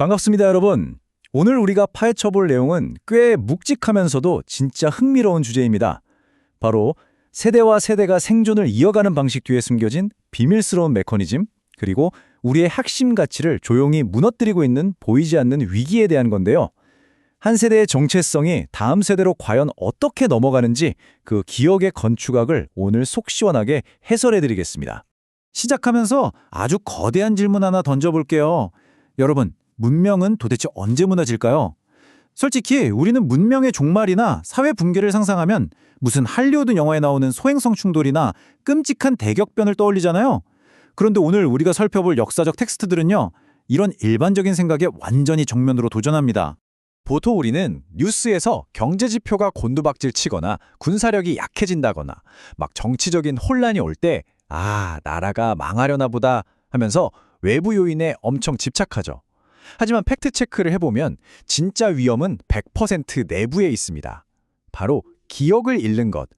반갑습니다, 여러분. 오늘 우리가 파헤쳐볼 내용은 꽤 묵직하면서도 진짜 흥미로운 주제입니다. 바로 세대와 세대가 생존을 이어가는 방식 뒤에 숨겨진 비밀스러운 메커니즘, 그리고 우리의 핵심 가치를 조용히 무너뜨리고 있는 보이지 않는 위기에 대한 건데요. 한 세대의 정체성이 다음 세대로 과연 어떻게 넘어가는지 그 기억의 건축학을 오늘 속 시원하게 해설해드리겠습니다. 시작하면서 아주 거대한 질문 하나 던져볼게요. 여러분, 문명은 도대체 언제 무너질까요? 솔직히 우리는 문명의 종말이나 사회 붕괴를 상상하면 무슨 할리우드 영화에 나오는 소행성 충돌이나 끔찍한 대격변을 떠올리잖아요. 그런데 오늘 우리가 살펴볼 역사적 텍스트들은요, 이런 일반적인 생각에 완전히 정면으로 도전합니다. 보통 우리는 뉴스에서 경제 지표가 곤두박질 치거나 군사력이 약해진다거나 막 정치적인 혼란이 올 때 나라가 망하려나 보다 하면서 외부 요인에 엄청 집착하죠. 하지만 팩트체크를 해보면 진짜 위험은 100% 내부에 있습니다. 바로 기억을 잃는 것.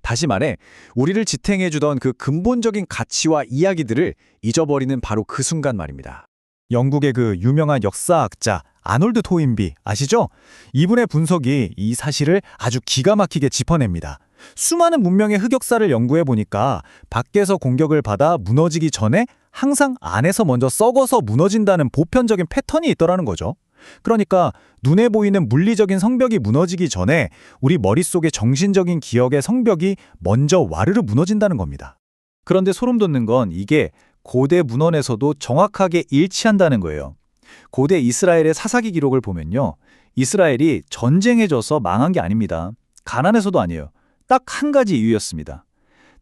다시 말해 우리를 지탱해주던 그 근본적인 가치와 이야기들을 잊어버리는 바로 그 순간 말입니다. 영국의 그 유명한 역사학자 아놀드 토인비 아시죠? 이분의 분석이 이 사실을 아주 기가 막히게 짚어냅니다. 수많은 문명의 흑역사를 연구해보니까 밖에서 공격을 받아 무너지기 전에 항상 안에서 먼저 썩어서 무너진다는 보편적인 패턴이 있더라는 거죠. 그러니까 눈에 보이는 물리적인 성벽이 무너지기 전에 우리 머릿속의 정신적인 기억의 성벽이 먼저 와르르 무너진다는 겁니다. 그런데 소름 돋는 건 이게 고대 문헌에서도 정확하게 일치한다는 거예요. 고대 이스라엘의 사사기 기록을 보면요. 이스라엘이 전쟁에 져서 망한 게 아닙니다. 가난해서도 아니에요. 딱 한 가지 이유였습니다.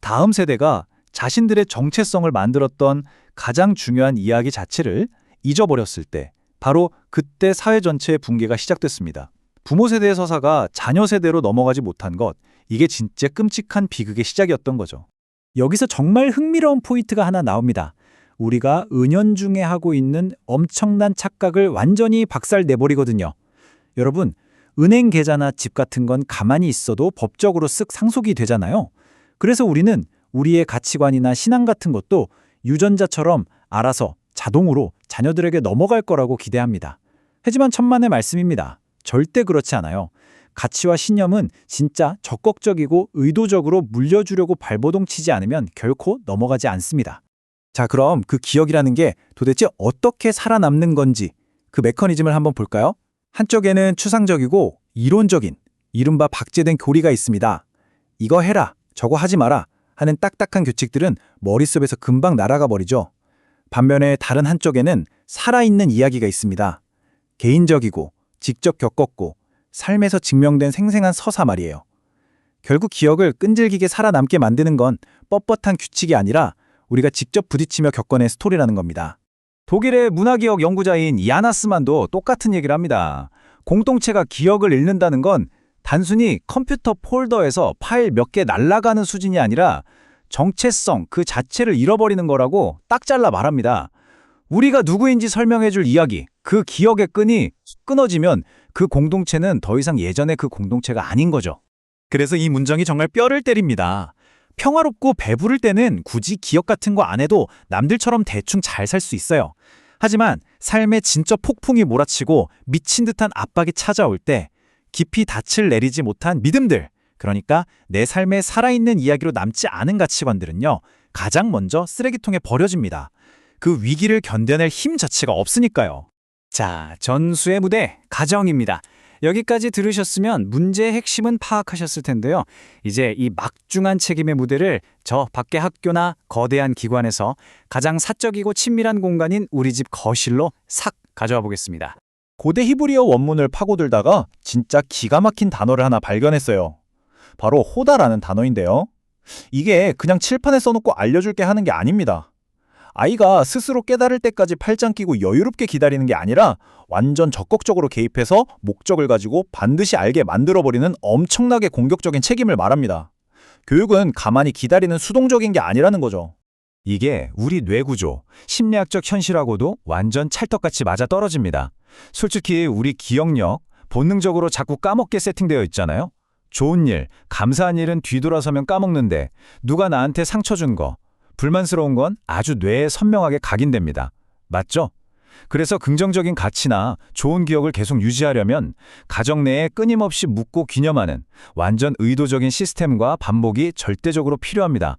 다음 세대가 자신들의 정체성을 만들었던 가장 중요한 이야기 자체를 잊어버렸을 때 바로 그때 사회 전체의 붕괴가 시작됐습니다. 부모 세대의 서사가 자녀 세대로 넘어가지 못한 것, 이게 진짜 끔찍한 비극의 시작이었던 거죠. 여기서 정말 흥미로운 포인트가 하나 나옵니다. 우리가 은연중에 하고 있는 엄청난 착각을 완전히 박살내버리거든요. 여러분, 은행 계좌나 집 같은 건 가만히 있어도 법적으로 쓱 상속이 되잖아요. 그래서 우리는 우리의 가치관이나 신앙 같은 것도 유전자처럼 알아서 자동으로 자녀들에게 넘어갈 거라고 기대합니다. 하지만 천만의 말씀입니다. 절대 그렇지 않아요. 가치와 신념은 진짜 적극적이고 의도적으로 물려주려고 발버둥 치지 않으면 결코 넘어가지 않습니다. 자, 그럼 그 기억이라는 게 도대체 어떻게 살아남는 건지 그 메커니즘을 한번 볼까요? 한쪽에는 추상적이고 이론적인 이른바 박제된 교리가 있습니다. 이거 해라, 저거 하지 마라 하는 딱딱한 규칙들은 머릿속에서 금방 날아가 버리죠. 반면에 다른 한쪽에는 살아있는 이야기가 있습니다. 개인적이고 직접 겪었고 삶에서 증명된 생생한 서사 말이에요. 결국 기억을 끈질기게 살아남게 만드는 건 뻣뻣한 규칙이 아니라 우리가 직접 부딪히며 겪어낸 스토리라는 겁니다. 독일의 문화기억 연구자인 야나스만도 똑같은 얘기를 합니다. 공동체가 기억을 잃는다는 건 단순히 컴퓨터 폴더에서 파일 몇 개 날아가는 수준이 아니라 정체성 그 자체를 잃어버리는 거라고 딱 잘라 말합니다. 우리가 누구인지 설명해줄 이야기, 그 기억의 끈이 끊어지면 그 공동체는 더 이상 예전의 그 공동체가 아닌 거죠. 그래서 이 문장이 정말 뼈를 때립니다. 평화롭고 배부를 때는 굳이 기억 같은 거 안 해도 남들처럼 대충 잘 살 수 있어요. 하지만 삶의 진짜 폭풍이 몰아치고 미친 듯한 압박이 찾아올 때 깊이 닻을 내리지 못한 믿음들, 그러니까 내 삶에 살아있는 이야기로 남지 않은 가치관들은요, 가장 먼저 쓰레기통에 버려집니다. 그 위기를 견뎌낼 힘 자체가 없으니까요. 자, 전수의 무대, 가정입니다. 여기까지 들으셨으면 문제의 핵심은 파악하셨을 텐데요. 이제 이 막중한 책임의 무대를 저 밖의 학교나 거대한 기관에서 가장 사적이고 친밀한 공간인 우리 집 거실로 싹 가져와 보겠습니다. 고대 히브리어 원문을 파고들다가 진짜 기가 막힌 단어를 하나 발견했어요. 바로 호다라는 단어인데요. 이게 그냥 칠판에 써놓고 알려줄게 하는 게 아닙니다. 아이가 스스로 깨달을 때까지 팔짱 끼고 여유롭게 기다리는 게 아니라 완전 적극적으로 개입해서 목적을 가지고 반드시 알게 만들어버리는 엄청나게 공격적인 책임을 말합니다. 교육은 가만히 기다리는 수동적인 게 아니라는 거죠. 이게 우리 뇌구조, 심리학적 현실하고도 완전 찰떡같이 맞아떨어집니다. 솔직히 우리 기억력, 본능적으로 자꾸 까먹게 세팅되어 있잖아요. 좋은 일, 감사한 일은 뒤돌아서면 까먹는데 누가 나한테 상처 준 거, 불만스러운 건 아주 뇌에 선명하게 각인됩니다. 맞죠? 그래서 긍정적인 가치나 좋은 기억을 계속 유지하려면 가정 내에 끊임없이 묻고 기념하는 완전 의도적인 시스템과 반복이 절대적으로 필요합니다.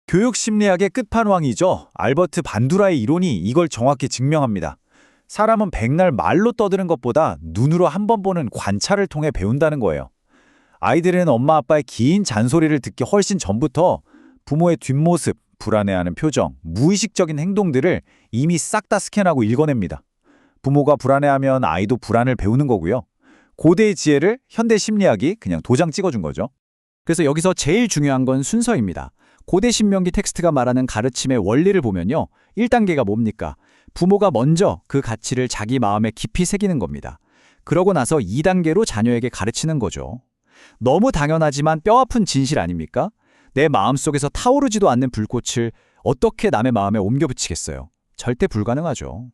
교육 심리학의 끝판왕이죠. 알버트 반두라의 이론이 이걸 정확히 증명합니다. 사람은 백날 말로 떠드는 것보다 눈으로 한 번 보는 관찰을 통해 배운다는 거예요. 아이들은 엄마 아빠의 긴 잔소리를 듣기 훨씬 전부터 부모의 뒷모습, 불안해하는 표정, 무의식적인 행동들을 이미 싹 다 스캔하고 읽어냅니다. 부모가 불안해하면 아이도 불안을 배우는 거고요. 고대의 지혜를 현대 심리학이 그냥 도장 찍어준 거죠. 그래서 여기서 제일 중요한 건 순서입니다. 고대 신명기 텍스트가 말하는 가르침의 원리를 보면요. 1단계가 뭡니까? 부모가 먼저 그 가치를 자기 마음에 깊이 새기는 겁니다. 그러고 나서 2단계로 자녀에게 가르치는 거죠. 너무 당연하지만 뼈아픈 진실 아닙니까? 내 마음속에서 타오르지도 않는 불꽃을 어떻게 남의 마음에 옮겨붙이겠어요? 절대 불가능하죠.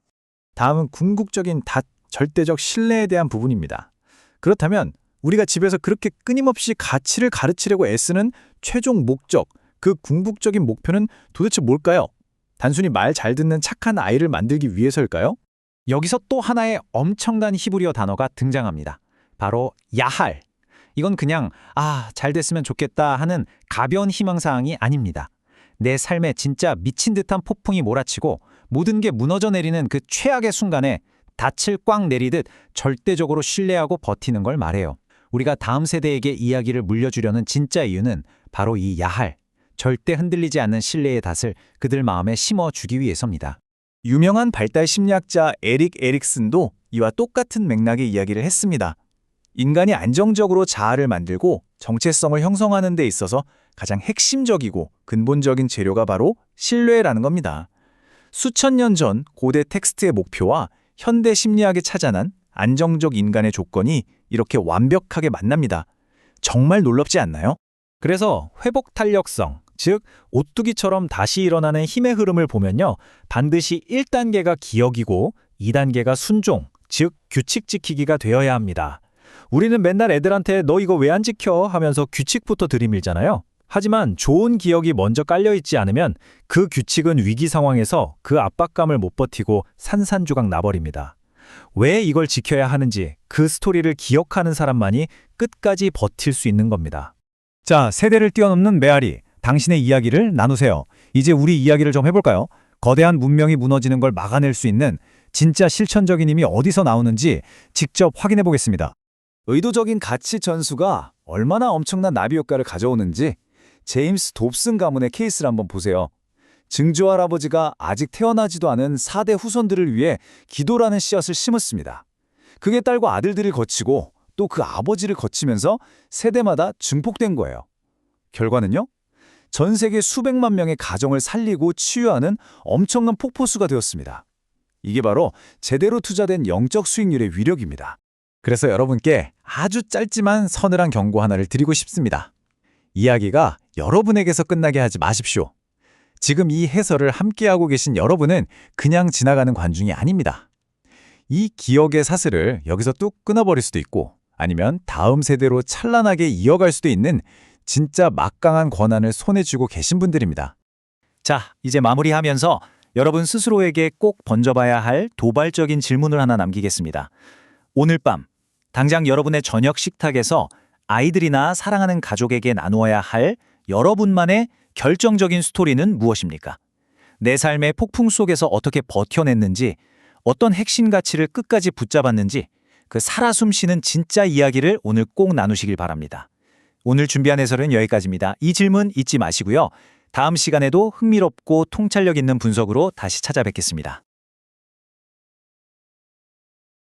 다음은 궁극적인 절대적 신뢰에 대한 부분입니다. 그렇다면 우리가 집에서 그렇게 끊임없이 가치를 가르치려고 애쓰는 최종 목적, 그 궁극적인 목표는 도대체 뭘까요? 단순히 말 잘 듣는 착한 아이를 만들기 위해서일까요? 여기서 또 하나의 엄청난 히브리어 단어가 등장합니다. 바로 야할. 이건 그냥 잘 됐으면 좋겠다 하는 가벼운 희망사항이 아닙니다. 내 삶에 진짜 미친 듯한 폭풍이 몰아치고 모든 게 무너져 내리는 그 최악의 순간에 닻을 꽉 내리듯 절대적으로 신뢰하고 버티는 걸 말해요. 우리가 다음 세대에게 이야기를 물려주려는 진짜 이유는 바로 이 야할, 절대 흔들리지 않는 신뢰의 닷을 그들 마음에 심어주기 위해서입니다. 유명한 발달 심리학자 에릭 에릭슨도 이와 똑같은 맥락의 이야기를 했습니다. 인간이 안정적으로 자아를 만들고 정체성을 형성하는 데 있어서 가장 핵심적이고 근본적인 재료가 바로 신뢰라는 겁니다. 수천 년 전 고대 텍스트의 목표와 현대 심리학이 찾아낸 안정적 인간의 조건이 이렇게 완벽하게 만납니다. 정말 놀랍지 않나요? 그래서 회복 탄력성, 즉 오뚜기처럼 다시 일어나는 힘의 흐름을 보면요. 반드시 1단계가 기억이고 2단계가 순종, 즉 규칙 지키기가 되어야 합니다. 우리는 맨날 애들한테 너 이거 왜 안 지켜? 하면서 규칙부터 들이밀잖아요. 하지만 좋은 기억이 먼저 깔려있지 않으면 그 규칙은 위기 상황에서 그 압박감을 못 버티고 산산조각 나버립니다. 왜 이걸 지켜야 하는지 그 스토리를 기억하는 사람만이 끝까지 버틸 수 있는 겁니다. 자, 세대를 뛰어넘는 메아리, 당신의 이야기를 나누세요. 이제 우리 이야기를 좀 해볼까요? 거대한 문명이 무너지는 걸 막아낼 수 있는 진짜 실천적인 힘이 어디서 나오는지 직접 확인해 보겠습니다. 의도적인 가치 전수가 얼마나 엄청난 나비 효과를 가져오는지 제임스 돕슨 가문의 케이스를 한번 보세요. 증조 할아버지가 아직 태어나지도 않은 4대 후손들을 위해 기도라는 씨앗을 심었습니다. 그게 딸과 아들들을 거치고 또 그 아버지를 거치면서 세대마다 증폭된 거예요. 결과는요? 전 세계 수백만 명의 가정을 살리고 치유하는 엄청난 폭포수가 되었습니다. 이게 바로 제대로 투자된 영적 수익률의 위력입니다. 그래서 여러분께 아주 짧지만 서늘한 경고 하나를 드리고 싶습니다. 이야기가 여러분에게서 끝나게 하지 마십시오. 지금 이 해설을 함께하고 계신 여러분은 그냥 지나가는 관중이 아닙니다. 이 기억의 사슬을 여기서 뚝 끊어버릴 수도 있고 아니면 다음 세대로 찬란하게 이어갈 수도 있는 진짜 막강한 권한을 손에 쥐고 계신 분들입니다. 자, 이제 마무리하면서 여러분 스스로에게 꼭 던져봐야 할 도발적인 질문을 하나 남기겠습니다. 오늘 밤 당장 여러분의 저녁 식탁에서 아이들이나 사랑하는 가족에게 나누어야 할 여러분만의 결정적인 스토리는 무엇입니까? 내 삶의 폭풍 속에서 어떻게 버텨냈는지, 어떤 핵심 가치를 끝까지 붙잡았는지 그 살아 숨쉬는 진짜 이야기를 오늘 꼭 나누시길 바랍니다. 오늘 준비한 해설은 여기까지입니다. 이 질문 잊지 마시고요. 다음 시간에도 흥미롭고 통찰력 있는 분석으로 다시 찾아뵙겠습니다.